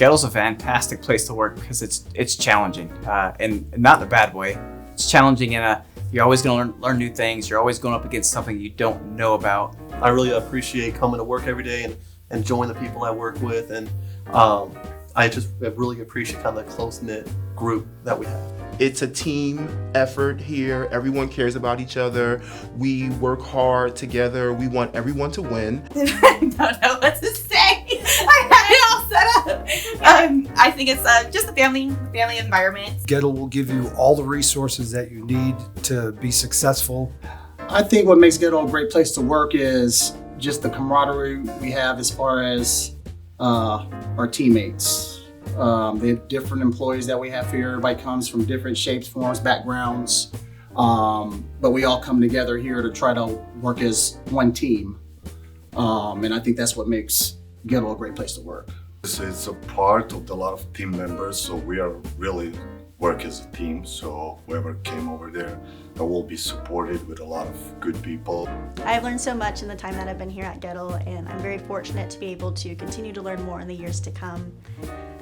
Goettl's a fantastic place to work because it's challenging, and not in a bad way. It's challenging you're always going to learn new things. You're always going up against something you don't know about. I really appreciate coming to work every day and enjoying the people I work with, and I just really appreciate kind of the close-knit group that we have. It's a team effort here. Everyone cares about each other. We work hard together. We want everyone to win. I don't know what to say. I had it all set up. I think it's just the family environment. Goettl will give you all the resources that you need to be successful. I think what makes Goettl a great place to work is just the camaraderie we have as far as our teammates. The different employees that we have here, everybody comes from different shapes, forms, backgrounds, but we all come together here to try to work as one team. And I think that's what makes Goettl a great place to work. It's a part of a lot of team members, so we are really work as a team. So whoever came over there, I will be supported with a lot of good people. I've learned so much in the time that I've been here at Goettl, and I'm very fortunate to be able to continue to learn more in the years to come.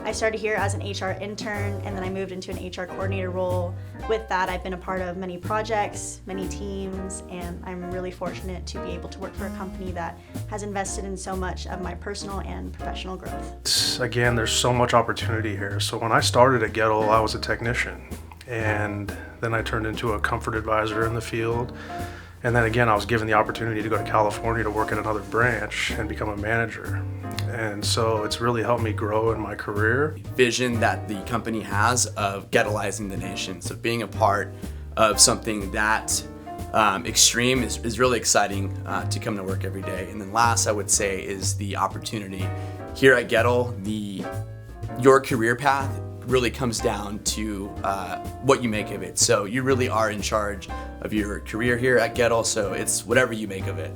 I started here as an HR intern, and then I moved into an HR coordinator role. With that, I've been a part of many projects, many teams, and I'm really fortunate to be able to work for a company that has invested in so much of my personal and professional growth. Again, there's so much opportunity here. So when I started at Goettl, I was a technician, and then I turned into a comfort advisor in the field. And then again, I was given the opportunity to go to California to work in another branch and become a manager. And so it's really helped me grow in my career. Vision that the company has of Goettleizing the nation, so being a part of something that extreme is really exciting to come to work every day. And then last, I would say, is the opportunity. Here at Goettl, your career path really comes down to what you make of it. So you really are in charge of your career here at Goettl, so it's whatever you make of it.